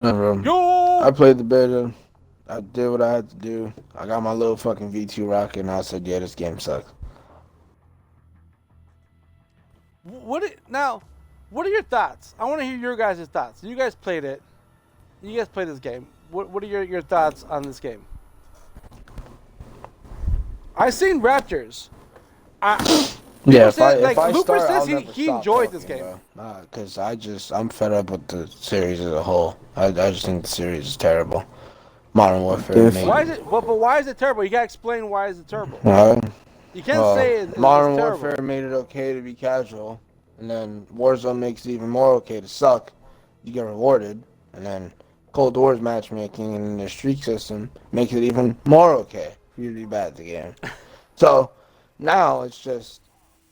I Yo, played the beta. I did what I had to do. I got my little fucking V2 rocket, and I said, "Yeah, this game sucks." now? What are your thoughts? I want to hear your guys' thoughts. You guys played it. You guys played this game. What are your thoughts on this game? I seen Raptors. I Yeah, People if I said if like I Looper start, says I'll he never he stop enjoyed this talking, game. bro. Cause I'm fed up with the series as a whole. I just think the series is terrible. Modern Warfare Def- made Why it. is it? But why is it terrible? You gotta explain why is it terrible. Alright. You can't Well, say it's Modern terrible. Warfare made it okay to be casual, and then Warzone makes it even more okay to suck. You get rewarded, and then Cold War's matchmaking and their streak system makes it even more okay for you to be bad at the game. So now it's just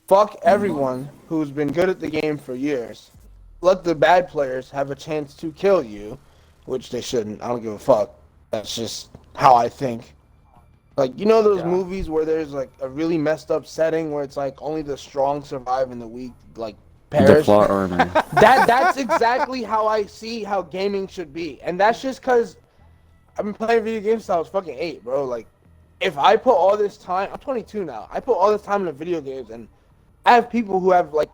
fuck everyone who's been good at the game for years. Let the bad players have a chance to kill you, which they shouldn't. I don't give a fuck. That's just how I think. Like, you know those Yeah. movies where there's like a really messed up setting where it's like only the strong survive and the weak like the perish? plot armor. That's exactly how I see how gaming should be. And that's just cuz I've been playing video games since I was fucking 8, bro. Like if I put all this time, I'm 22 now. I put all this time into video games and I have people who have like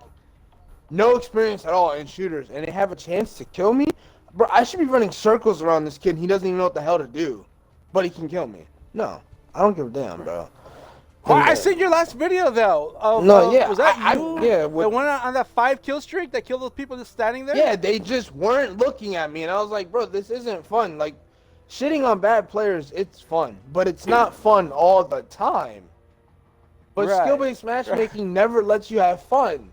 no experience at all in shooters and they have a chance to kill me. Bro, I should be running circles around this kid and he doesn't even know what the hell to do. But he can kill me. No. I don't give a damn, bro. Well, Cause I seen your last video though. no, yeah, Was that you? yeah, The one on that 5 kill streak that killed those people just standing there? yeah, they just weren't looking at me, and I was like, bro, this isn't fun. Like, shitting on bad players, it's fun, but it's not fun all the time. But Right. skill-based matchmaking never lets you have fun.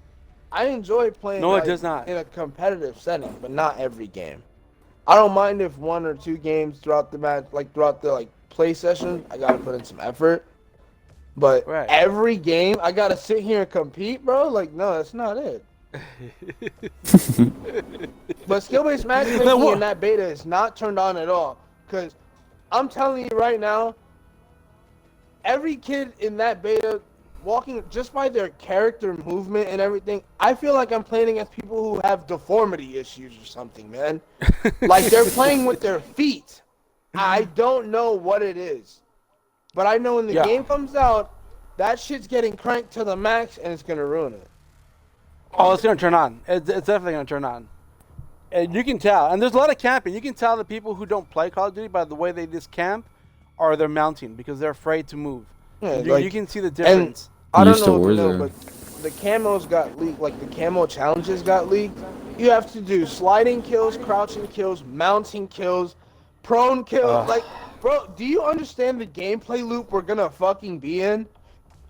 I enjoy playing No, it like, does not. in a competitive setting, but not every game. I don't mind if one or two games throughout the match, like throughout the like play session, I gotta put in some effort. But Right. every game, I gotta sit here and compete, bro. Like, no, that's not it. But skill-based matchmaking in that beta is not turned on at all. Cause I'm telling you right now, every kid in that beta, walking just by their character movement and everything, I feel like I'm playing against people who have deformity issues or something, man. Like they're playing with their feet. I don't know what it is. But I know when the Yeah. game comes out, that shit's getting cranked to the max and it's gonna ruin it. Oh, it's gonna turn on. It's definitely gonna turn on. And you can tell. And there's a lot of camping. You can tell the people who don't play Call of Duty by the way they just camp, or they're mounting because they're afraid to move. Yeah, You can see the difference. I don't Used to know if you know, Warzone. but the camos got leaked. Like the camo challenges got leaked. You have to do sliding kills, crouching kills, mounting kills, prone kills. Like, bro, do you understand the gameplay loop we're gonna fucking be in?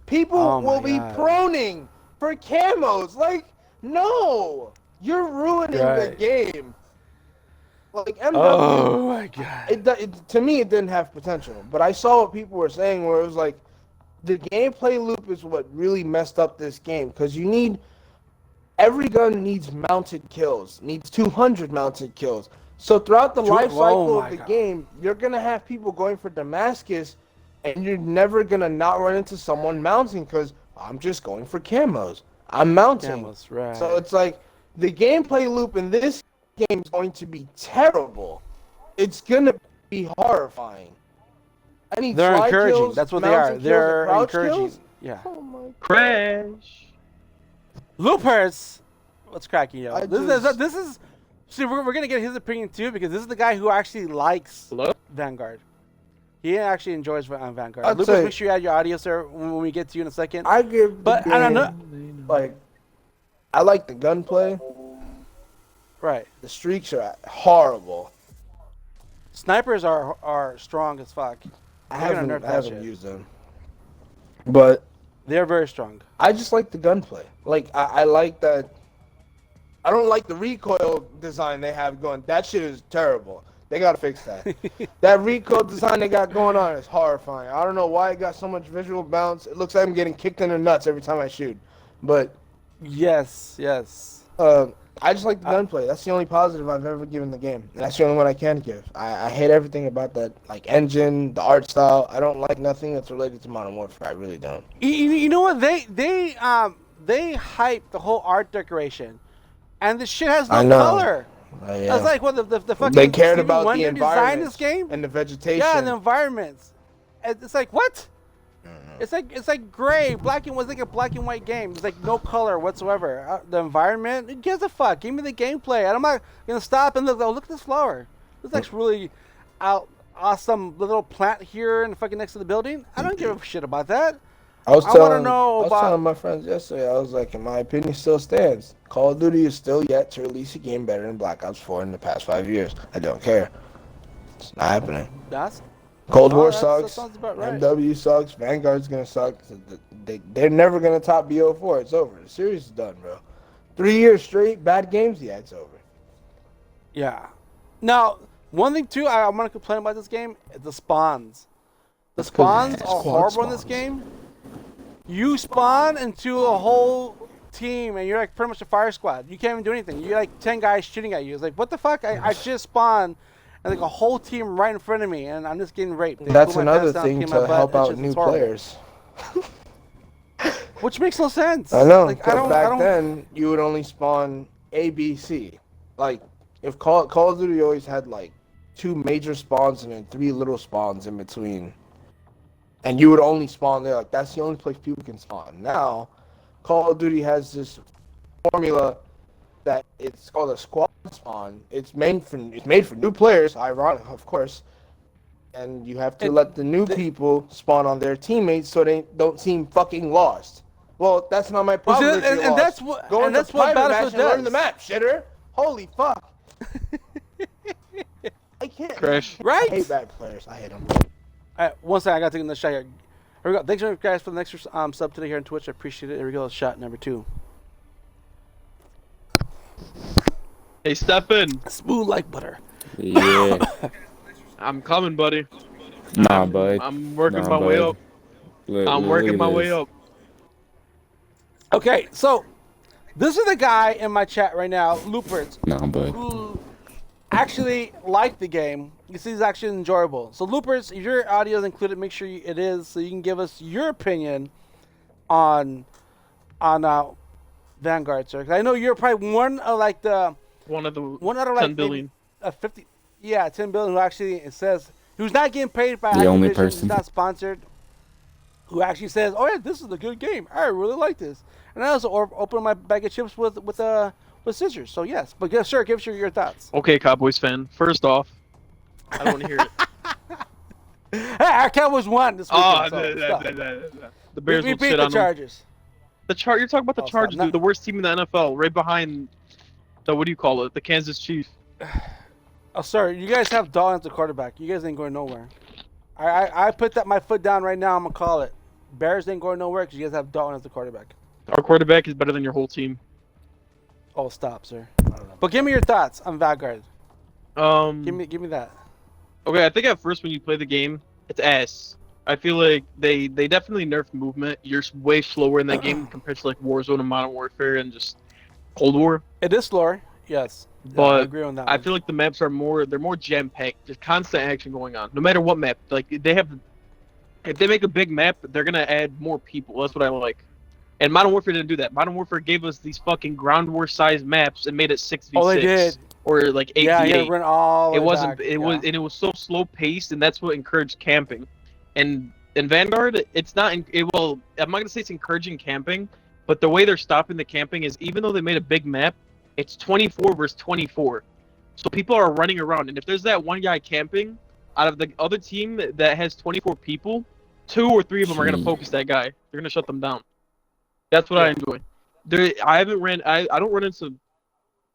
People Oh my will be God. proning for camos. Like, no, you're ruining the Right. game. Like MW, Oh my God. to me it didn't have potential. But I saw what people were saying where it was like the gameplay loop is what really messed up this game because you need every gun needs mounted kills, needs 200 mounted kills. So throughout the life cycle Oh of my the God. game, you're gonna have people going for Damascus, and you're never gonna not run into someone mounting because I'm just going for camos. I'm mounting. Camos, right. So it's like the gameplay loop in this game is going to be terrible. It's gonna be horrifying. I need They're slide encouraging. kills, That's what they mounting are. kills, and They're crouch encouraging. kills? Yeah. Oh my Crash. Loopers. What's cracking, yo? I This just- is. See, we're gonna get his opinion too because this is the guy who actually likes Hello? Vanguard. He actually enjoys Vanguard. I'd Lucas, say- make sure you add your audio, sir, when we get to you in a second. I give But the I don't game, like I like the gunplay. Right. The streaks are horrible. Snipers are strong as fuck. I They're gonna haven't, nerf I that haven't shit. used them. But They're very strong. I just like the gunplay. Like I like that. I don't like the recoil design they have going. That shit is terrible. They gotta fix that. That recoil design they got going on is horrifying. I don't know why it got so much visual bounce. It looks like I'm getting kicked in the nuts every time I shoot. But Yes, yes. I just like the gunplay. That's the only positive I've ever given the game. And that's the only one I can give. I hate everything about that, like engine, the art style. I don't like nothing that's related to Modern Warfare. I really don't. You know what? They hype the whole art decoration, and the shit has no I know. color. Yeah. That's like what the fucking They cared Stevie about the Wonder designed this environment game. and the vegetation. Yeah, and the environments. It's like what? It's like gray, black and was like a black and white game. It's like no color whatsoever. The environment, who gives a fuck? Give me the gameplay, and I'm not gonna stop and look. Oh, look at this flower. This looks really awesome. Little plant here and fucking next to the building. I don't give a shit about that. I was want to know about. telling my friends yesterday. I was like, in my opinion, still stands. Call of Duty is still yet to release a game better than Black Ops 4 in the past 5 years. I don't care. It's not happening. That's Cold War that sucks. sounds about right. MW sucks. Vanguard's gonna suck. They're never gonna top BO4. It's over. The series is done, bro. 3 years straight, bad games. Yeah, it's over. Yeah. Now, one thing too, I want to complain about this game is the spawns. The spawns are horrible in this game. You spawn into a whole team and you're like pretty much a fire squad. You can't even do anything. You're like 10 guys shooting at you. It's like, what the fuck? I just spawned and like a whole team right in front of me and I'm just getting raped. They That's pull my another pants down, thing pee to my butt. help It's out just- new it's horrible. players. Which makes no sense. I know. Like, Because back then, you would only spawn A, B, C. Like, if Call of Duty always had like 2 major spawns and then 3 little spawns in between. And you would only spawn there. Like, that's the only place people can spawn. Now, Call of Duty has this formula that it's called a squad spawn. It's made for new players, ironic, of course. And you have to let the new people spawn on their teammates so they don't seem fucking lost. Well, that's not my problem. Well, see, and that's what Go and into that's what private match Battlefield and learn does. the map, shitter. Holy fuck. I can't. Crash. Right? I hate bad players. I hate them. All right, one second, I gotta take another shot here. Here we go. Thanks guys for the next sub today here on Twitch. I appreciate it. Here we go. Shot number 2. Hey, Stefan. Smooth like butter. Yeah. I'm coming, buddy. Nah, bud. I'm working Nah, my way bud. up. Look, I'm look working at my this. way up. Okay, so this is the guy in my chat right now, Loopers, Nah, bud. who actually liked the game. You see, it's actually enjoyable. So, Loopers, if your audio is included, make sure it is so you can give us your opinion on Vanguard, sir. 'Cause I know you're probably one of like the One out of 10 10 billion. 50, yeah, 10 billion. Who actually it says who's not getting paid by The only Activision, person. who's not sponsored. Who actually says, "Oh yeah, this is a good game. I really like this." And I also open my bag of chips with scissors. So yes, but yes, sure, give us your thoughts. Okay, Cowboys fan. First off, I don't want to hear it. Hey, our Cowboys won this weekend. Oh, so stop. the Bears we will beat shit the on them. Chargers. You're talking about the Oh, stop. Chargers, Not- dude. The worst team in the NFL, right behind the what do you call it? The Kansas Chiefs. Oh, sorry, you guys have Dalton as the quarterback. You guys ain't going nowhere. I put my foot down right now. I'm gonna call it. Bears ain't going nowhere because you guys have Dalton as the quarterback. Our quarterback is better than your whole team. Oh, stop, sir. But give me your thoughts on Vanguard. Give me that. Okay, I think at first when you play the game, it's ass. I feel like they definitely nerfed movement. You're way slower in that game compared to like Warzone and Modern Warfare and just Cold War. It is slower, yes. But I agree on that. I one. feel like the maps are more jam packed. There's constant action going on. No matter what map. Like if they make a big map, they're gonna add more people. That's what I like. And Modern Warfare didn't do that. Modern Warfare gave us these fucking ground war sized maps and made it 6v6. Oh, they did. Or like 8v8. Yeah, you run all. It the way wasn't. back. It yeah. was, and it was so slow paced, and that's what encouraged camping. And in Vanguard, it's not. Well, I'm not gonna say it's encouraging camping, but the way they're stopping the camping is even though they made a big map, it's 24 versus 24. So people are running around, and if there's that one guy camping, out of the other team that has 24 people, 2 or 3 of them are gonna focus that guy. They're gonna shut them down. That's what I enjoy. I don't run into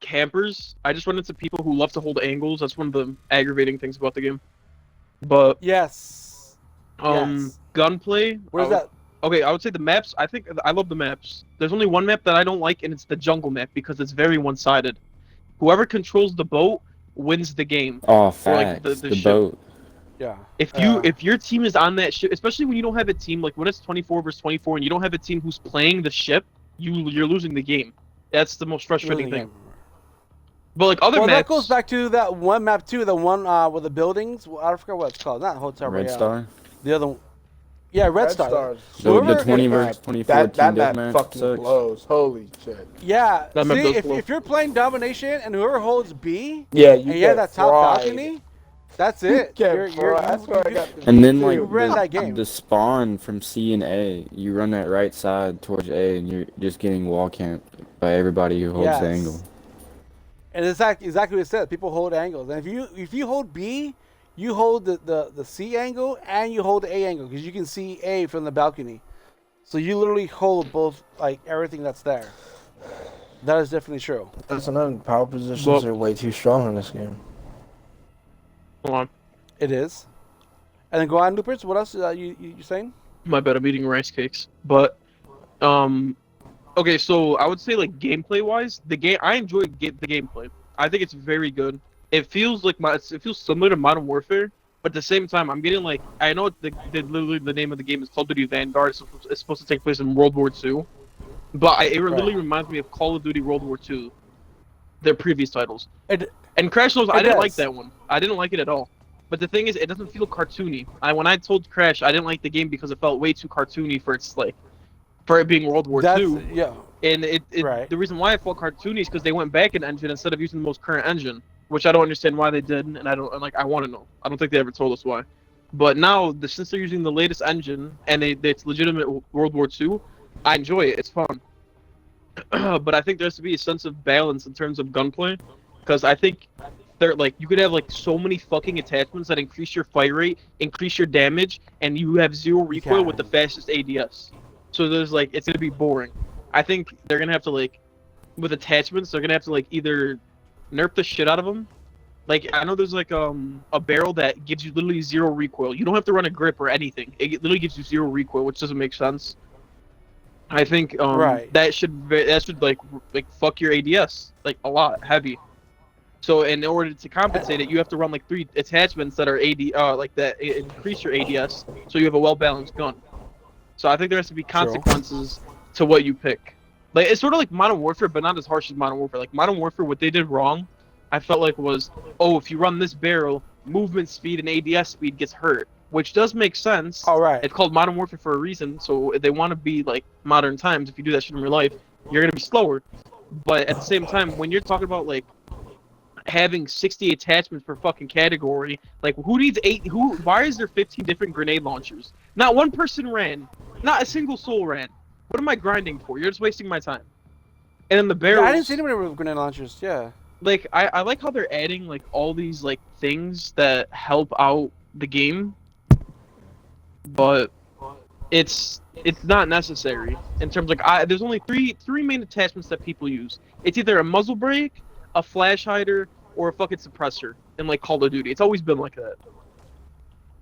campers. I just run into people who love to hold angles. That's one of the aggravating things about the game. But Yes. Yes. gunplay. Where's that? Okay, I would say the maps. I love the maps. There's only one map that I don't like, and it's the jungle map because it's very one-sided. Whoever controls the boat wins the game. Oh, Or, facts. like, the the ship. boat. Yeah. If your team is on that ship, especially when you don't have a team, like when it's 24 versus 24 and you don't have a team who's playing the ship, you're losing the game. That's the most frustrating thing. But like other Well, maps, that goes back to that one map too, the one with the buildings. I forgot what it's called. Not Hotel Red Royale. Star. The other one. Yeah, Red Star. The Whoever- 20 versus 24 that team map deathmatch fucking sucks. blows. Holy shit. Yeah, That map see, does if, blow. if you're playing domination and whoever holds B, Yeah, and you have that top balcony, that's it. That's where I got the And then too. like ran that game. the spawn from C and A, you run that right side towards A, and you're just getting wall camped by everybody who holds the angle. And it's exactly what it said. People hold angles, and if you hold B, you hold the C angle and you hold the A angle because you can see A from the balcony. So you literally hold both, like everything that's there. That is definitely true. That's another power positions are way too strong in this game. Hold on. It is. And then go on, Loopers. What else you saying? My bad, I'm eating rice cakes. But, okay, so I would say like gameplay wise, I enjoy the gameplay. I think it's very good. It feels like it feels similar to Modern Warfare, but at the same time, I'm getting like I know literally the name of the game is Call of Duty Vanguard. It's supposed to take place in World War II, but it literally reminds me of Call of Duty World War II, their previous titles. And Crash knows I didn't like that one. I didn't like it at all. But the thing is, it doesn't feel cartoony. When I told Crash I didn't like the game because it felt way too cartoony for it being World War II. Yeah. And the reason why it felt cartoony is because they went back an engine instead of using the most current engine, which I don't understand why they did, and I want to know. I don't think they ever told us why. But now, since they're using the latest engine and it's legitimate World War II, I enjoy it. It's fun. But I think there has to be a sense of balance in terms of gunplay, because I think you could have like so many fucking attachments that increase your fire rate, increase your damage, and you have zero recoil with the fastest ADS. So there's it's gonna be boring. I think they're gonna have to with attachments, they're gonna have to either nerf the shit out of them. I know there's a barrel that gives you literally zero recoil. You don't have to run a grip or anything. It literally gives you zero recoil, which doesn't make sense. I think that should fuck your ADS a lot heavy. So in order to compensate it, you have to run 3 attachments that are that increase your ADS, so you have a well-balanced gun. So I think there has to be consequences to what you pick. It's sort of like Modern Warfare, but not as harsh as Modern Warfare. Modern Warfare, what they did wrong, I felt was, if you run this barrel, movement speed and ADS speed gets hurt, which does make sense. All right. It's called Modern Warfare for a reason. So if they want to be modern times, if you do that shit in real life, you're gonna be slower. But at the same time, when you're talking about having 60 attachments per fucking category, who needs 8? Why is there 15 different grenade launchers? Not one person ran. Not a single soul ran. What am I grinding for? You're just wasting my time. And then the barrels. Yeah, I didn't see anybody with grenade launchers. Yeah. I like how they're adding all these things that help out the game, but it's not necessary in terms there's only three main attachments that people use. It's either a muzzle brake, a flash hider, or a fucking suppressor in Call of Duty. It's always been like that.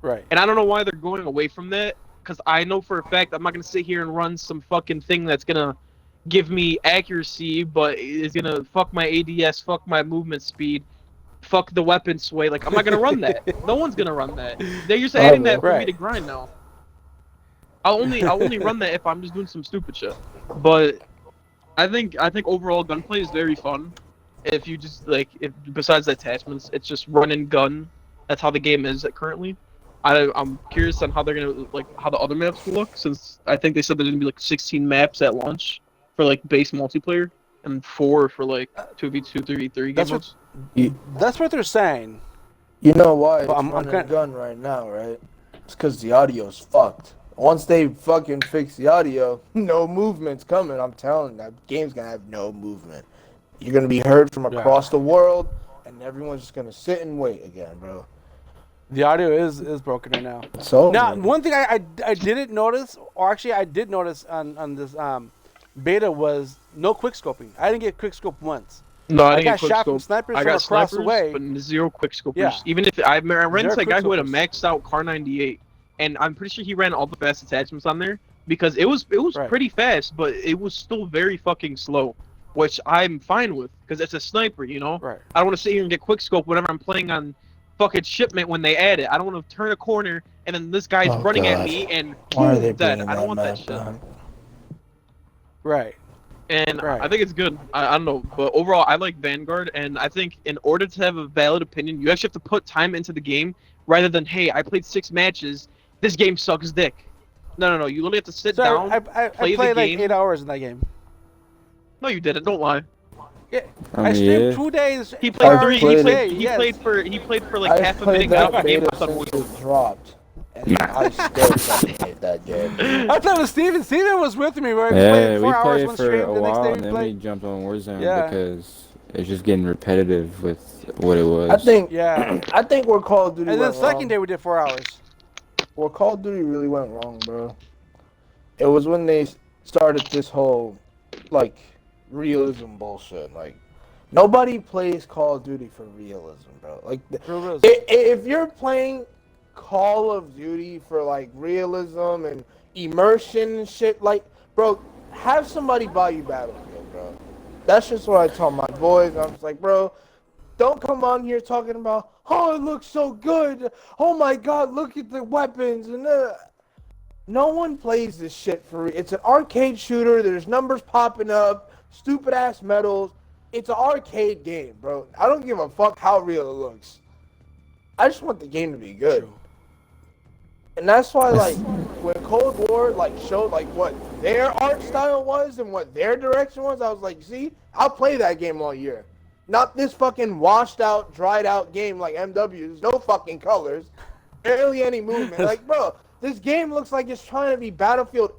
Right. And I don't know why they're going away from that, because I know for a fact I'm not gonna sit here and run some fucking thing that's gonna give me accuracy, but is gonna fuck my ADS, fuck my movement speed, fuck the weapon sway. I'm not gonna run that. No one's gonna run that. They're just adding that for me to grind now. I'll only run that if I'm just doing some stupid shit. But I think overall gunplay is very fun. If you just if besides the attachments, it's just run and gun. That's how the game is currently. I'm curious on how they're gonna how the other maps will look, since I think they said there's gonna be 16 maps at launch for base multiplayer and 4 for 2v2, 3v3 game modes. That's what they're saying. You know why But it's running gun right now, right? It's because the audio's fucked. Once they fucking fix the audio, no movement's coming. I'm telling you, that game's gonna have no movement. You're gonna be heard from across the world, and everyone's just gonna sit and wait again, bro. The audio is broken right now. So now, one thing I didn't notice, or actually I did notice on this beta, was no quick scoping. I didn't get quick scope once. No, I didn't got get quick shot scope. from snipers I from got across snipers, the way. but zero quick scopers. Yeah. Even if I ran into a guy who had a quickscopers. maxed out Car 98, and I'm pretty sure he ran all the fast attachments on there because it was pretty fast, but it was still very fucking slow, which I'm fine with because it's a sniper, you know. Right. I don't want to sit here and get quick scope whenever I'm playing on fucking shipment when they add it. I don't want to turn a corner and then this guy's running at me and why are they dead. bringing I don't want that map shit. down? Right. And I think it's good. I don't know, but overall, I like Vanguard, and I think in order to have a valid opinion, you actually have to put time into the game rather than, hey, I played 6 matches, this game sucks dick. No. You literally have to sit So down, I play played the like game. 8 hours in that game. No, you didn't. Don't lie. Yeah, I I mean, streamed yeah. 2 days. He 4 played I've three. hours He played each it. day. played. He Yes. played for. He played for like I've half a played minute. Got that the game beta was done. since it dropped, and I still fucking hate that game. I played with Steven. Steven was with me. Where we Yeah, played 4 we hours played one for stream. a The next day while, we and then we played. jumped on Warzone Yeah. because it's just getting repetitive with what it was. I think. Yeah. I think where Call of Duty And then went the second wrong. day we did 4 hours. Where Call of Duty really went wrong, bro. It was when they started this whole, like, realism bullshit. Like, nobody plays Call of Duty for realism, bro. Like, if you're playing Call of Duty for, like, realism and immersion and shit, like, bro, have somebody buy you Battlefield, bro. That's just what I tell my boys. I'm just like, bro, don't come on here talking about, oh, it looks so good. Oh my God, look at the weapons. And no one plays this shit for. It's an arcade shooter. There's numbers popping up, stupid ass medals. It's an arcade game, bro. I don't give a fuck how real it looks. I just want the game to be good. And that's why, like, when Cold War, like, showed, like, what their art style was and what their direction was, I was like, see, I'll play that game all year. Not this fucking washed out, dried out game like MW's. No fucking colors. Barely any movement. Like, bro, this game looks like it's trying to be Battlefield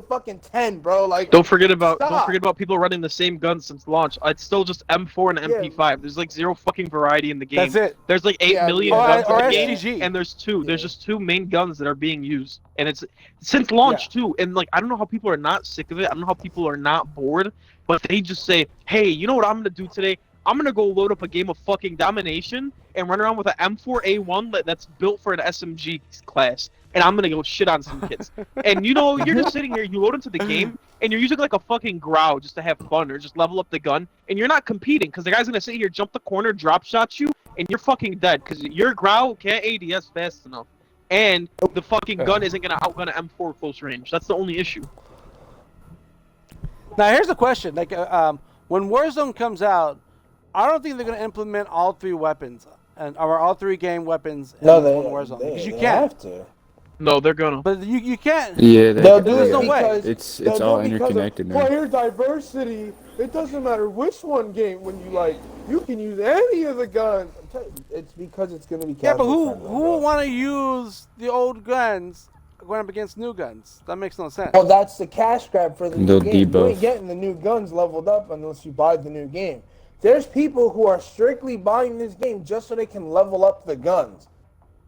fucking 10, bro. Like, Don't forget about stop. people running the same guns since launch. It's still just M4 and MP5. There's like zero fucking variety in the game. That's it. There's like 8 million Yeah. guns Or in the game, STG. and there's two. There's just two main guns that are being used, and it's since launch too. And like, I don't know how people are not sick of it. I don't know how people are not bored, but they just say, hey, you know what I'm gonna do today? I'm gonna go load up a game of fucking domination and run around with an M4A1 that's built for an SMG class, and I'm gonna go shit on some kids. And you know, you're just sitting here, you load into the game, and you're using like a fucking growl just to have fun or just level up the gun, and you're not competing because the guy's gonna sit here, jump the corner, drop shot you, and you're fucking dead because your growl can't ADS fast enough, and the fucking gun isn't gonna outgun an M4 close range. That's the only issue. Now here's the question: like, when Warzone comes out, I don't think they're going to implement all 3 weapons or all 3 game weapons in Warzone because you can't. Have to. No, they're gonna. But you can't. Yeah, They'll do There's it no way. because it's all interconnected now. Player diversity. It doesn't matter which one game when you like. You can use any of the guns. It's because it's going to be. Yeah, but casual who will want to use the old guns going up against new guns? That makes no sense. Well, that's the cash grab for the new They'll game. You debuff. ain't getting the new guns leveled up unless you buy the new game. There's people who are strictly buying this game just so they can level up the guns.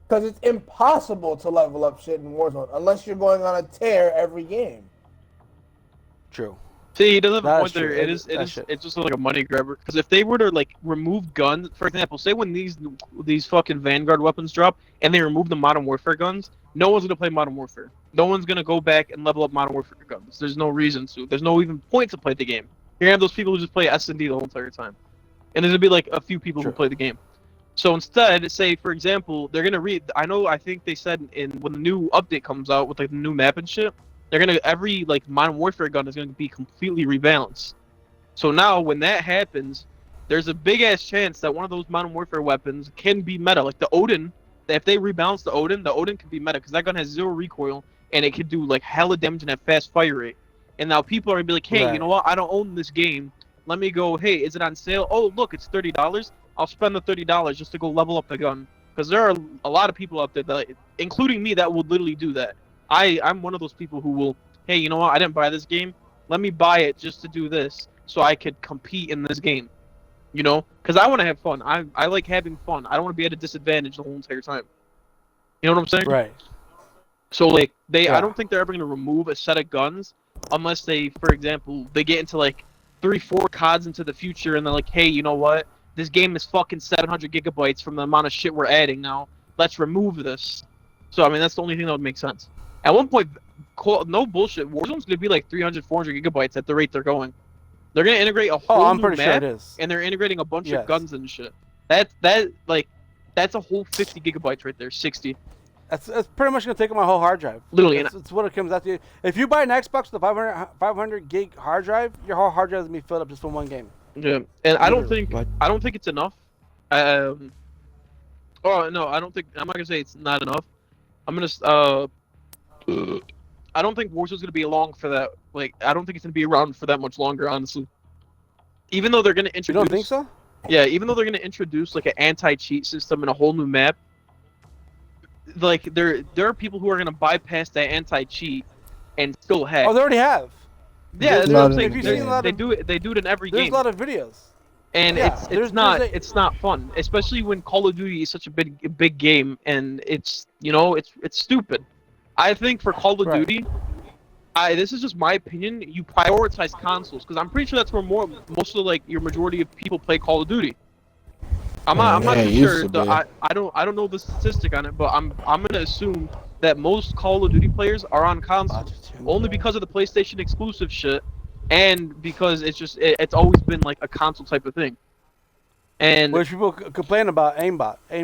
Because it's impossible to level up shit in Warzone unless you're going on a tear every game. True. See, he doesn't have a That point is there. true. It's just like a money grabber. Because if they were to like remove guns, for example, say when these fucking Vanguard weapons drop and they remove the Modern Warfare guns, no one's gonna play Modern Warfare. No one's gonna go back and level up Modern Warfare guns. There's no reason to. There's no even point to play the game. You're gonna have those people who just play S&D the whole entire time, and there's gonna be like a few people who play the game. So instead, say for example, they're gonna I think they said when the new update comes out with like the new map and shit, they're gonna every like Modern Warfare gun is gonna be completely rebalanced. So now when that happens, there's a big ass chance that one of those Modern Warfare weapons can be meta. Like the Odin, if they rebalance the Odin can be meta because that gun has 0 recoil and it can do like hella damage and have fast fire rate. And now people are gonna be like, hey, you know what? I don't own this game. Let me go. Hey, is it on sale? Oh, look, it's $30. I'll spend the $30 just to go level up the gun. Because there are a lot of people out there that, including me, that would literally do that. I'm one of those people who will, hey, you know what? I didn't buy this game. Let me buy it just to do this so I could compete in this game. You know? Because I want to have fun. I like having fun. I don't want to be at a disadvantage the whole entire time. You know what I'm saying? Right. So, like, I don't think they're ever going to remove a set of guns unless they, for example, they get into, like, 3-4 CODs into the future and they're like, hey, you know what? This game is fucking 700 gigabytes from the amount of shit we're adding now. Let's remove this. So, I mean, that's the only thing that would make sense. At one point, no bullshit, Warzone's going to be like 300, 400 gigabytes at the rate they're going. They're going to integrate a whole I'm new pretty map, sure it is. and they're integrating a bunch of guns and shit. That's a whole 50 gigabytes right there, 60. That's pretty much going to take up my whole hard drive. Literally. That's what it comes out to. If you buy an Xbox with a 500 gig hard drive, your whole hard drive is going to be filled up just from one game. Yeah, and I don't think it's enough. Oh no, I'm not gonna say it's not enough. I'm gonna I don't think Warzone's gonna be along for that. Like, I don't think it's gonna be around for that much longer, honestly. Even though they're gonna introduce. You don't think so? Yeah, even though they're gonna introduce like an anti-cheat system and a whole new map, like there are people who are gonna bypass that anti-cheat and still hack. Oh, they already have. Yeah, that's There's what I'm not saying. in the They game. do it. They do it in every There's game. a lot of videos. And Yeah, it's not fun, especially when Call of Duty is such a big game, and it's stupid. I think for Call of Right. Duty, this is just my opinion. You prioritize consoles because I'm pretty sure that's where most of like your majority of people play Call of Duty. I'm not Yeah, too it used sure. to be. I don't know the statistic on it, but I'm gonna assume that most Call of Duty players are on console, only because of the PlayStation exclusive shit, and because it's always been like a console type of thing. And Which people complain about aim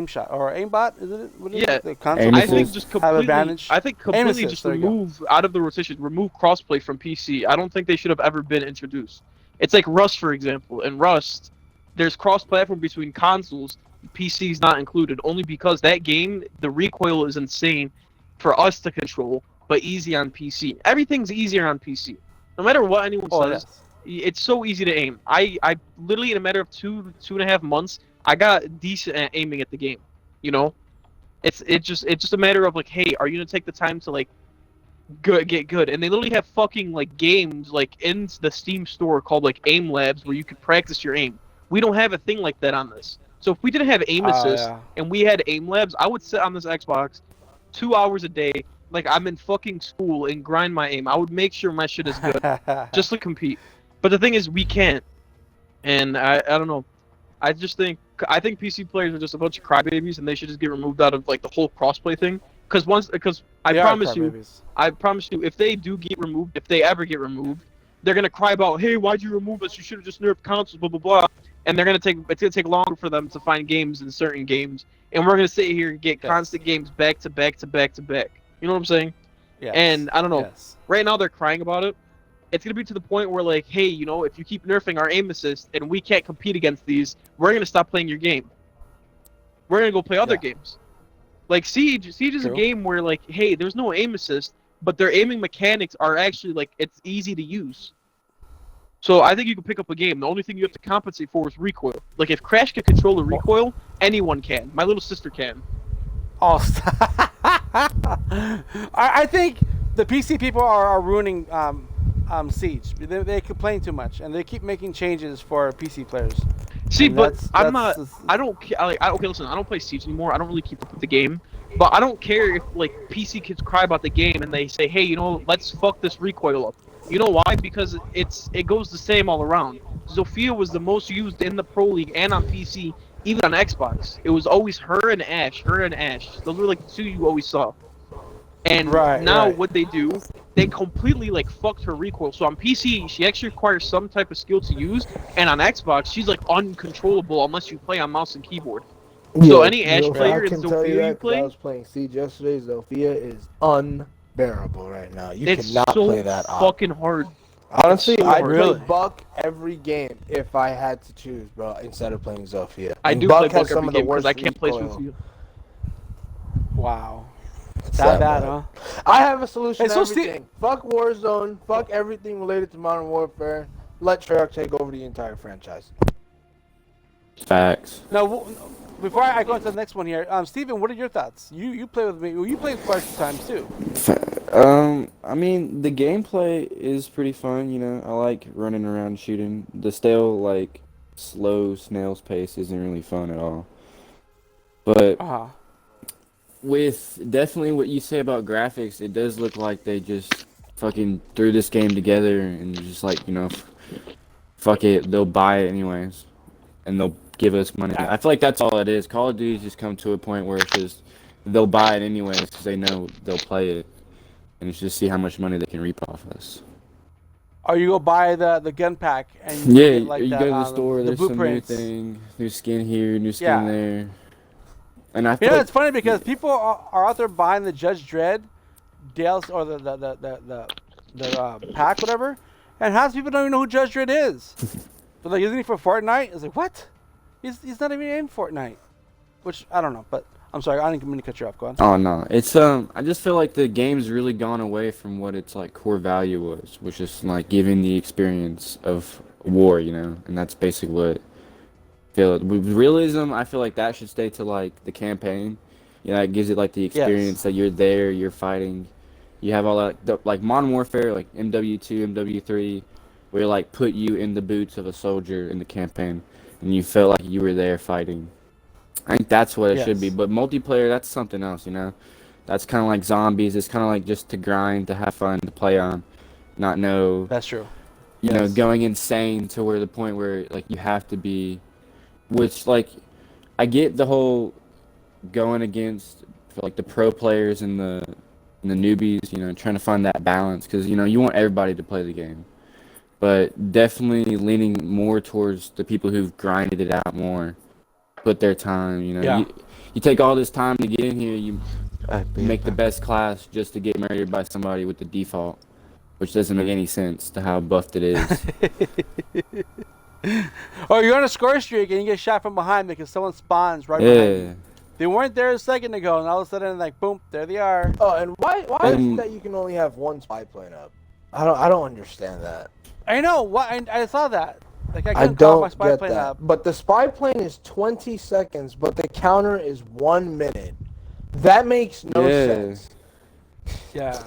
shot, or aimbot, is it? What is Yeah. it? The console Aim I assist. think just have completely, advantage. completely assist, just there you go. remove out of the rotation, remove crossplay from PC. I don't think they should have ever been introduced. It's like Rust, for example. In Rust, there's cross-platform between consoles. PC's not included, only because that game, the recoil is insane for us to control, but easy on PC. Everything's easier on PC. No matter what anyone Oh, says, yes. it's so easy to aim. I literally in a matter of two and a half months, I got decent at aiming at the game. You know, it's just a matter of like, hey, are you gonna take the time to like get good? And they literally have fucking like games like in the Steam store called like aim labs where you could practice your aim. We don't have a thing like that on this. So if we didn't have aim assist Yeah. and we had aim labs, I would sit on this Xbox 2 hours a day like I'm in fucking school and grind my aim. I would make sure my shit is good just to compete. But the thing is, we can't. And I don't know. I think PC players are just a bunch of crybabies, and they should just get removed out of like the whole crossplay thing. Because I They are promise you, crybabies. if they do get removed, if they ever get removed, they're gonna cry about, hey, why'd you remove us? You should have just nerfed consoles, blah blah blah. And it's gonna take longer for them to find games in certain games, and we're gonna sit here and get constant games back to back to back to back. You know what I'm saying? Yes. And I don't know. Yes. Right now they're crying about it. It's gonna be to the point where like, hey, if you keep nerfing our aim assist and we can't compete against these, we're gonna stop playing your game. We're gonna go play other games. Like Siege is a True. game where like, hey, there's no aim assist, but their aiming mechanics are actually like it's easy to use. So I think you can pick up a game. The only thing you have to compensate for is recoil. Like if Crash can control the recoil, anyone can. My little sister can. Oh, I think the PC people are ruining Siege. They complain too much, and they keep making changes for PC players. See, And but that's- I'm that's- not. I don't. Okay, listen. I don't play Siege anymore. I don't really keep up with the game. But I don't care if like PC kids cry about the game and they say, hey, let's fuck this recoil up. You know why? Because it goes the same all around. Zofia was the most used in the Pro League and on PC, even on Xbox. It was always her and Ash. Those were like the two you always saw. And now what they do, they completely like fucked her recoil. So on PC, she actually requires some type of skill to use, and on Xbox, she's like uncontrollable unless you play on mouse and keyboard. So any Ash player in Zofia you play, I was playing Siege yesterday. Zofia is unbearable right now. You it's cannot so play that off. fucking hard. Honestly, so I'd hard. play Really? Buck every game if I had to choose, bro, instead of playing Zofia. I And do Buck play has Buck some every of the game because worst I can't play recoil. Zofia. Wow. It's That bad, huh? I have a solution Hey, to so everything. Fuck Warzone. Fuck everything related to Modern Warfare. Let Treyarch take over the entire franchise. Facts. Now, before I go into the next one here, Steven, what are your thoughts? You play with me. Well, you played quite a few times too. I mean, the gameplay is pretty fun, I like running around shooting. The stale, like, slow snail's pace isn't really fun at all. But with definitely what you say about graphics, it does look like they just fucking threw this game together and just like, fuck it, they'll buy it anyways. And they'll give us money. I feel like that's all it is. Call of Duty's just come to a point where it's just, they'll buy it anyways because they know they'll play it. And it's just see how much money they can reap off us. Or you go buy the gun pack and Yeah, get, like, you go to the store, the there's some new blueprints. thing, new skin here, new skin there. And I feel You know, like it's funny because people are out there buying the Judge Dredd, Dale's or the pack, whatever, and half the people don't even know who Judge Dredd is. But like, isn't he for Fortnite? It's like, what? He's not even in Fortnite. Which I don't know, but I'm sorry, I didn't mean to cut you off. Go on. Oh no, it's I just feel like the game's really gone away from what its like core value was, which is like giving the experience of war, and that's basically what I feel. With realism, I feel like that should stay to like the campaign. It gives it like the experience that you're there, you're fighting, you have all that like Modern Warfare, like MW2, MW3, where like put you in the boots of a soldier in the campaign, and you felt like you were there fighting. I think that's what it should be, but multiplayer, that's something else, That's kind of like zombies. It's kind of like just to grind, to have fun, to play on, not know. That's true. Going insane to where the point where like you have to be, which like, I get the whole going against like the pro players and the newbies, trying to find that balance because you want everybody to play the game, but definitely leaning more towards the people who've grinded it out more. Put their time, You take all this time to get in here, you make the best class just to get murdered by somebody with the default, which doesn't make any sense to how buffed it is. Or you're on a score streak and you get shot from behind because someone spawns right behind you. They weren't there a second ago, and all of a sudden, like, boom, there they are. Oh, and why is it that you can only have one spy plane up? I don't understand that. I know. I saw that. Like, I I couldn't call don't my spy get plane that. up. But the spy plane is 20 seconds, but the counter is 1 minute. That makes no sense. Yeah.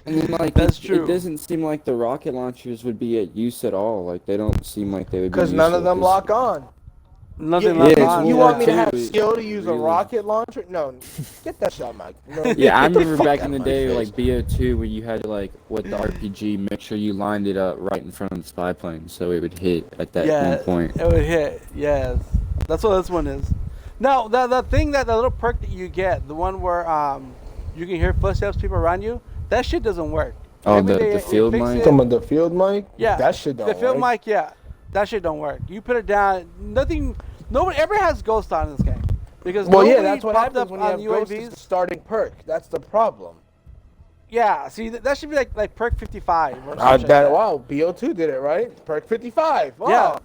I mean, like, That's true. It doesn't seem like the rocket launchers would be at use at all. Like, they don't seem like they would be. Because none of them lock on. Nothing locked on. You want me to have skill to use a rocket launcher? No, get that shot, Mike. No, yeah, I remember back in the day, like BO2, where you had to, like, with the RPG, make sure you lined it up right in front of the spy plane so it would hit at that one point. It would hit. Yes, that's what this one is. Now, the thing the little perk that you get, the one where you can hear footsteps, people around you, that shit doesn't work. Oh, the field mic. Some of the field mic. Yeah, that shit don't work. The field mic, yeah. That shit don't work. You put it down. Nobody ever has ghost on in this game because that's what popped happens up when you on have UAVs. ghost as the starting perk. That's the problem. Yeah, see that should be like perk 55. Or Wow, BO2 did it right. Perk 55. Wow. Yeah,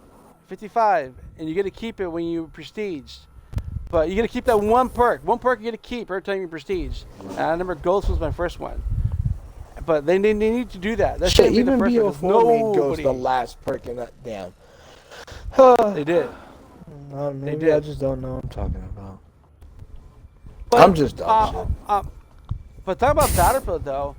55, and you get to keep it when you prestige. But you get to keep that one perk. One perk you get to keep every time you prestige. And I remember ghost was my first one. But they need to do that. That shouldn't be the first one. BO4 made ghost the last perk in that. Damn. They did. Maybe I just don't know what I'm talking about. But, I'm just dumb. But talk about Battlefield though,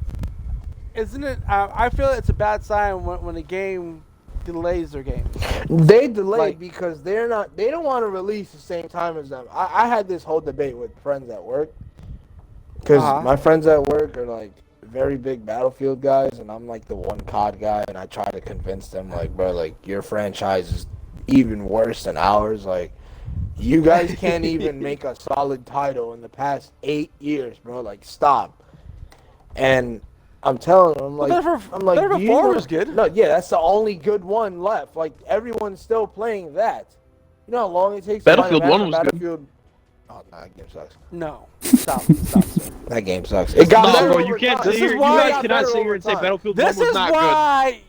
isn't it? I feel it's a bad sign when a game delays their game. They delayed because they don't want to release the same time as them. I had this whole debate with friends at work because my friends at work are like very big Battlefield guys, and I'm like the one COD guy, and I try to convince them like, bro, like your franchise is even worse than ours. Like, you guys can't even make a solid title in the past 8 years, bro. Like, stop. And I'm telling them, Battlefield 4 was good. No, yeah, that's the only good one left. Like, everyone's still playing that. You know how long it takes Battlefield to find 1 was Battlefield? Oh, nah, that game sucks. No, stop, sir. That game sucks. It got better bro, over you can't time. sit here. You guys cannot sit here and say Battlefield 1 was not good.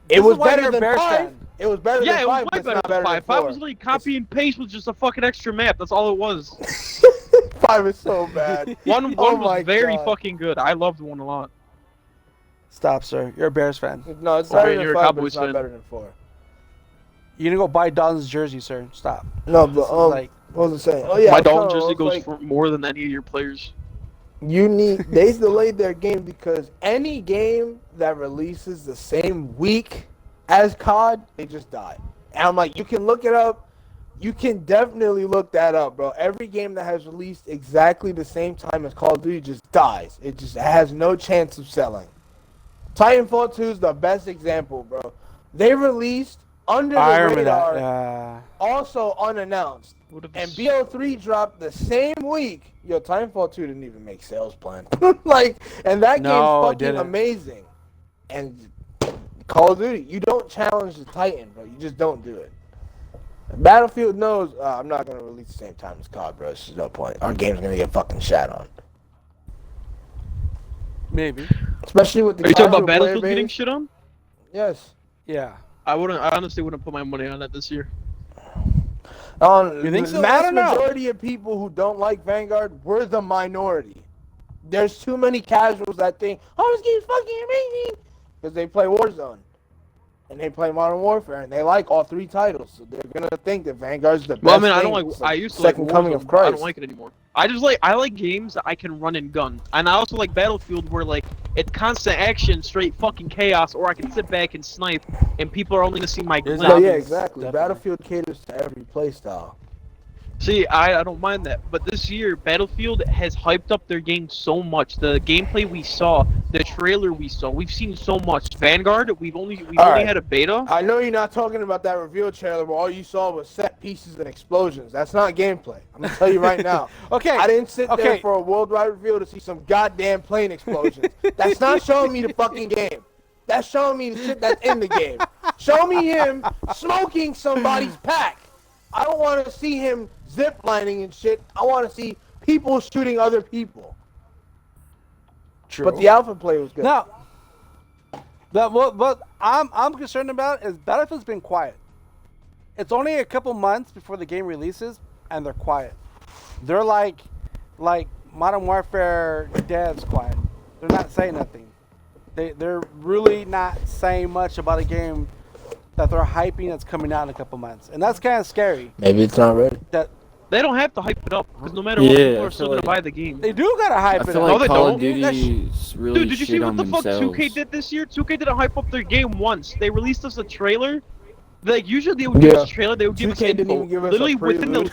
It was better than 5. It was better Yeah, than it 5, was but way it's better not than better 5. than 5 4. was like copy and paste with just a fucking extra map. That's all it was. 5 is so bad. One Oh was my very God. fucking good. I loved 1 a lot. Stop, sir. You're a Bears fan. No, it's Sorry, better than you're a 5, but Cowboys it's not fan. better than 4. You're gonna go buy Don's jersey, sir. Stop. No, but like, what was I saying? Oh yeah, My I was Dalton jersey telling goes like, for more than any of your players. they delayed their game because any game that releases the same week as COD, they just die. And I'm like, you can look it up. You can definitely look that up, bro. Every game that has released exactly the same time as Call of Duty just dies. It just has no chance of selling. Titanfall 2 is the best example, bro. They released under the radar, also unannounced. And BO3 dropped the same week. Yo, Titanfall 2 didn't even make sales plan. And that game's fucking amazing. And Call of Duty, you don't challenge the Titan, bro. You just don't do it. Battlefield knows I'm not gonna release the same time as COD, bro. There's no point. Our game's gonna get fucking shat on. Maybe. Especially with the. Are you talking about casual player Battlefield base. getting shit on? Yes. Yeah. I honestly wouldn't put my money on that this year. You think so? The I mass don't know. majority of people who don't like Vanguard, we're the minority. There's too many casuals that think, oh, this game's fucking amazing, because they play Warzone. And they play Modern Warfare, and they like all three titles, so they're gonna think that Vanguard's the best. Well, I mean, I thing. don't like. It's I used to like second coming of Warzone, Christ. I don't like it anymore. I like games that I can run and gun, and I also like Battlefield where like it's constant action, straight fucking chaos, or I can sit back and snipe, and people are only gonna see my There's glimpse. Yeah, Zombies, exactly. definitely. Battlefield caters to every playstyle. See, I don't mind that, but this year Battlefield has hyped up their game so much. The gameplay we saw, the trailer we saw, we've seen so much. Vanguard, we've only right. had a beta. I know you're not talking about that reveal trailer where all you saw was set pieces and explosions. That's not gameplay. I'm gonna tell you right now. Okay. I didn't sit there Okay. for a worldwide reveal to see some goddamn plane explosions. That's not showing me the fucking game. That's showing me the shit that's in the game. Show me him smoking somebody's pack. I don't want to see him ziplining and shit. I want to see people shooting other people. True. But the alpha play was good. Now, what I'm concerned about is Battlefield's been quiet. It's only a couple months before the game releases, and they're quiet. They're like Modern Warfare devs quiet. They're not saying nothing. They're really not saying much about a game that they're hyping that's coming out in a couple months, and that's kind of scary. Maybe it's not ready. That They don't have to hype it up because no matter what, Yeah, people I are still feel gonna like- buy the game. they do gotta hype I it feel up. No, like they Call don't. of Duty's really Dude, did you see shit what on the fuck themselves. 2K did this year? 2K didn't hype up their game once. They released us a trailer. Like usually they would give us a trailer. They would give us 2K didn't info. even give us Literally a within prelude.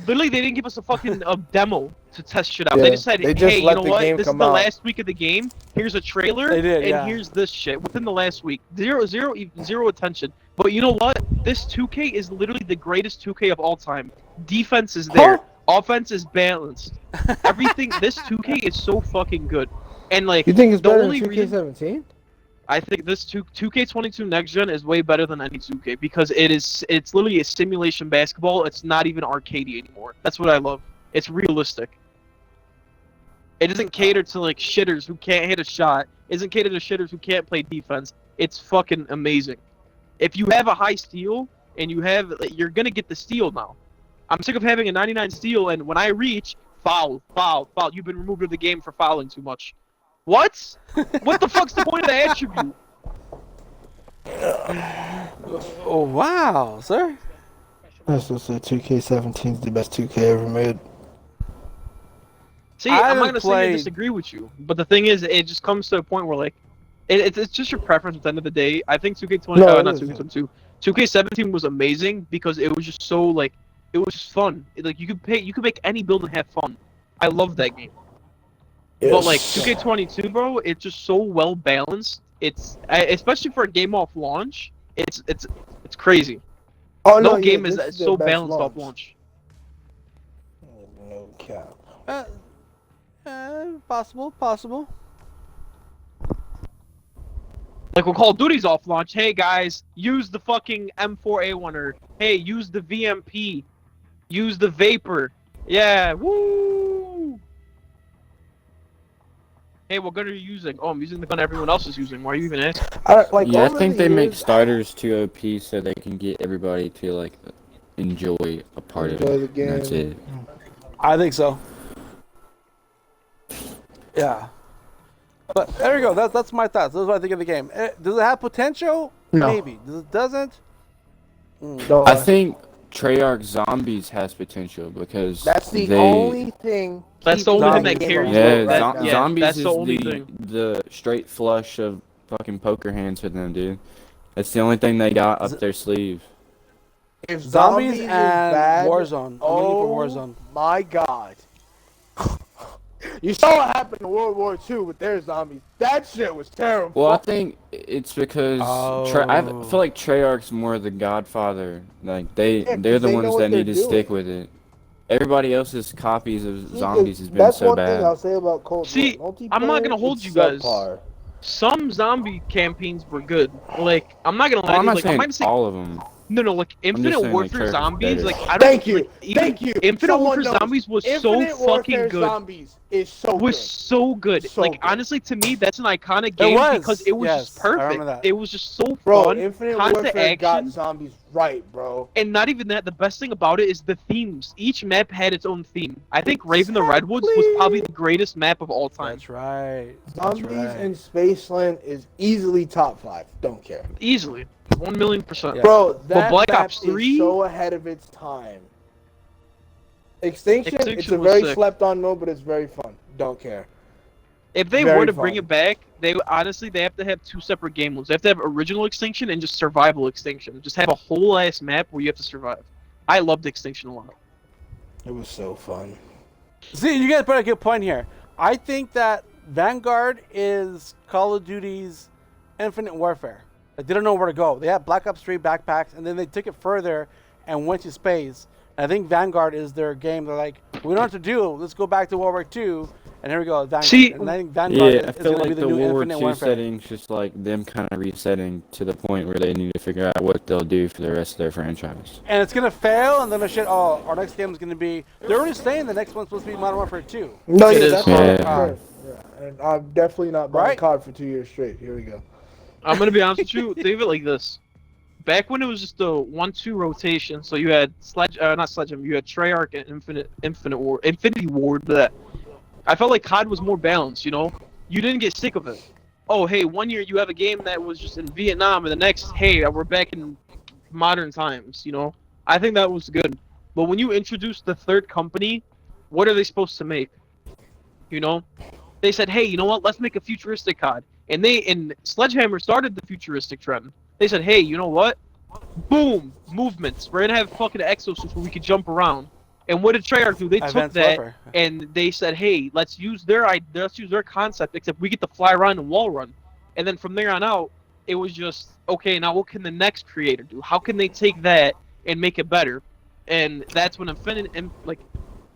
literally they didn't give us a fucking demo to test shit out. Yeah, They just said, they just hey, you let know the what? game This is come the out. last week of the game. Here's a trailer. They did, and yeah. here's this shit within the last week. Zero attention. But you know what? This 2K is literally the greatest 2K of all time. Defense is there. Offense is balanced. Everything. This 2K is so fucking good. And like You think it's the better only than reason 2K17? I think this 2K22 next gen is way better than any 2K because it's literally a simulation basketball. It's not even arcadey anymore. That's what I love. It's realistic. It doesn't cater to like shitters who can't hit a shot. It doesn't cater to shitters who can't play defense. It's fucking amazing. If you have a high steal and you're gonna get the steal now. I'm sick of having a 99 steal and when I reach, foul. You've been removed from the game for fouling too much. What? What the fuck's the point of the attribute? Oh wow, sir. I still say 2K17 is the best 2K ever made. See, I I'm not haven't gonna say I played- disagree with you, but the thing is, it just comes to a point where like, it's just your preference at the end of the day. I think 2K20, No, it not is, 2K22, 2K17 was amazing because it was just so like, it was just fun. Like you could make any build and have fun. I love that game. But like 2K22, bro, it's just so well balanced. It's especially for a game off launch. It's crazy. Oh, No yeah, game this is their so best balanced off launch. No cap. Possible. Like when Call of Duty's off launch, hey guys, use the fucking M4A1 or hey, use the VMP, use the Vapor. Yeah, woo! Hey, what gun are you using? Oh, I'm using the gun everyone else is using. Why are you even asking? Yeah, I over think the they make years- starters too OP so they can get everybody to like enjoy a part Enjoy of the it. game. That's it. I think so. Yeah. But there you go. That's my thoughts. That's what I think of the game. Does it have potential? No. Maybe. Does it doesn't? No, I think Treyarch Zombies has potential because that's the they, only thing. That's the keeping only thing the that game carries alive Yeah, That- right now. yeah, Zombies that's is the only thing. the straight flush of fucking poker hands for them, dude. That's the only thing they got up their sleeve. If Zombies is and bad, Warzone. I'm Oh looking for Warzone. my god. You saw what happened in World War II with their zombies. That shit was terrible. Well, I think it's because I Oh. feel like Treyarch's more the Godfather. Like Yeah, 'cause they're the they know ones what that need they're to stick doing. with it. Everybody else's copies of See, Zombies has been that's so one thing I'll bad. say about Cold See, War. I'm not gonna Multiplayer, hold it's you guys. subpar. Some zombie campaigns were good. Like, I'm not gonna lie Well, to I'm you. not Like, saying I'm not gonna say all of them. No, like I'm just Infinite saying, like, Warfare Treyarch's Zombies, better. like I don't Thank you. like, even Thank you. Infinite Someone Warfare knows. Zombies was Infinite so fucking Warfare good. Zombies is so Was good. so good. So Like good. honestly, to me, that's an iconic It game was. because it was just Yes, I remember perfect. that. It was just so Bro, fun, Infinite constant Warfare got action, zombies right, bro. and not even that. The best thing about it is the themes. Each map had its own theme. I think Raven the Redwoods was probably the greatest map of all time. That's right. Zombies That's right. in Spaceland is easily top 5. Don't care. Easily, 1,000,000%. Yeah. Bro, that Black map Ops 3? is so ahead of its time. Extinction, it's Extinction a was very sick. slept-on mode, but it's very fun. Don't care. If they Very were to bring fun. it back, they honestly they have to have 2 separate game modes. They have to have original Extinction and just survival Extinction. Just have a whole ass map where you have to survive. I loved Extinction a lot. It was so fun. See, you guys put a good point here. I think that Vanguard is Call of Duty's Infinite Warfare. Like, they don't know where to go. They had Black Ops 3 backpacks, and then they took it further and went to space. And I think Vanguard is their game. They're like, we don't know what to do. Let's go back to World War II. And here we go, Vanguard. See, and I think Vanguard Yeah, I is feel going to be like the the new World War Infinite II Warfare. setting's just like them kind of resetting to the point where they need to figure out what they'll do for the rest of their franchise. And it's going to fail, and then our next game is going to be... They're already saying the next one's supposed to be Modern Warfare 2. No, It yeah, is. that's Yeah. COD. Yeah, and I'm definitely not buying Right? COD for 2 years straight. Here we go. I'm gonna be honest with you. Think of it like this: back when it was just a 1-2 rotation, so you had not Sledgehammer, you had Treyarch and Infinity Ward. That I felt like COD was more balanced. You know, you didn't get sick of it. Oh, hey, one year you have a game that was just in Vietnam, and the next, hey, we're back in modern times. You know, I think that was good. But when you introduce the third company, what are they supposed to make? You know, they said, hey, you know what? Let's make a futuristic COD. And Sledgehammer started the futuristic trend. They said, hey, you know what? Boom, movements. We're gonna have fucking exosuits where we could jump around. And what did Treyarch do? They took Advanced that Warfare. and they said, hey, let's use their concept, except we get to fly around and wall run. And then from there on out, it was just, okay, now what can the next creator do? How can they take that and make it better? And that's when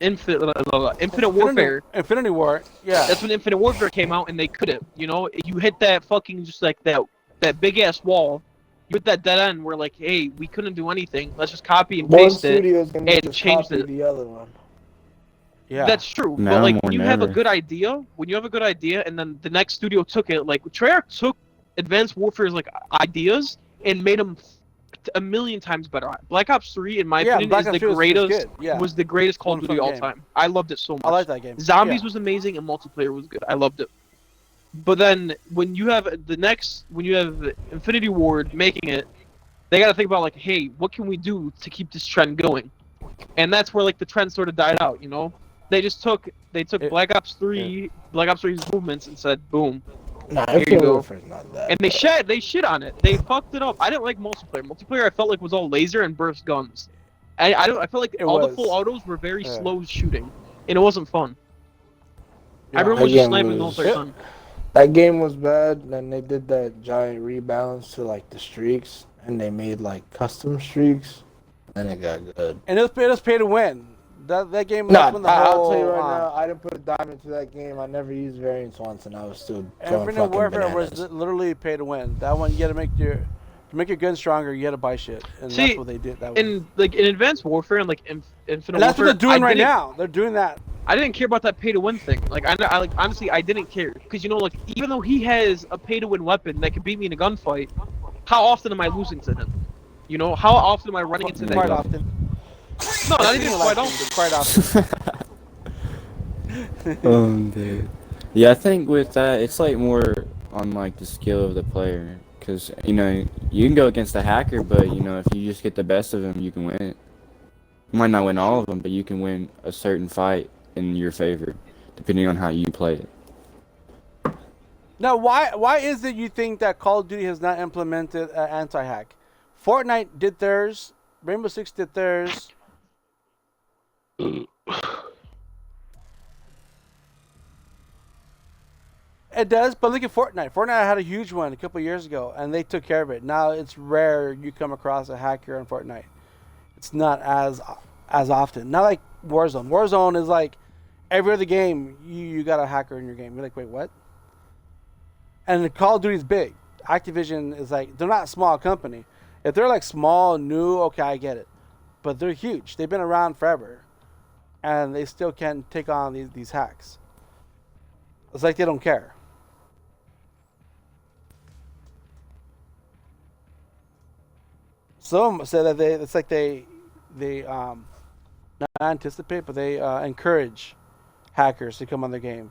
Infinite Warfare. Infinity War, yeah. That's when Infinite Warfare came out, and they couldn't. You know, you hit that fucking just like that big ass wall. You hit that dead end where like, hey, we couldn't do anything. Let's just copy and One paste it. studio's gonna and just change copy the- the other one. Yeah. That's true. Now But like, more when you than have a ever. good idea, and then the next studio took it, like Treyarch took Advanced Warfare's like ideas and made them a million times better. Black Ops 3, in my opinion, Black is Ops the 3 was greatest. good, yeah. Was the greatest Call of One Duty fun all game. time. I loved it so much. I like that game. Zombies Yeah. was amazing and multiplayer was good. I loved it. But then when you have Infinity Ward making it, they got to think about like, hey, what can we do to keep this trend going? And that's where like the trend sort of died out. You know, they took Black Ops 3, Black Ops 3's movements and said, boom. Nah, Here you Infinite go. Warfare's not that. And they shit on it. They fucked it up. I didn't like multiplayer. Multiplayer I felt like was all laser and burst guns. I felt like It all the was. full autos were very Yeah. slow shooting, and it wasn't fun. Yeah. Everyone was That just game sniping the whole was- entire time. That game was bad, then they did that giant rebalance to like the streaks, and they made like custom streaks, then it got good. And it was pay to win. That game. Nah, that's when the I'll whole, tell you right now, I didn't put a dime into that game. I never used variants once, and I was still going Infinite fucking Warfare was bananas. literally pay to win. That one, you got to make your gun stronger. You got to buy shit, and See, that's what they did. That was. In like in Advanced Warfare and like Infinite And that's Warfare, what they're doing I right didn't- now. They're doing that. I didn't care about that pay to win thing. Like I like honestly, I didn't care because you know, like even though he has a pay to win weapon that could beat me in a gunfight, how often am I losing to him? You know, how often am I running into that? Quite guy? often. No, not even quite often. Quite often. Dude. Yeah, I think with that, it's like more on like the skill of the player. Because, you know, you can go against a hacker, but, you know, if you just get the best of them, you can win it. You might not win all of them, but you can win a certain fight in your favor, depending on how you play it. Now, why is it you think that Call of Duty has not implemented anti-hack? Fortnite did theirs. Rainbow Six did theirs. It does, but look at Fortnite. Fortnite had a huge one a couple years ago, and they took care of it. Now it's rare you come across a hacker on Fortnite. It's not as often. Not like Warzone. Warzone is like every other game you got a hacker in your game. You're like, wait, what? And Call of Duty is big. Activision is like, they're not a small company. If they're like small, new, okay, I get it. But they're huge. They've been around forever, and they still can't take on these hacks. It's like they don't care. Some say that it's like they not anticipate, but they encourage hackers to come on their game.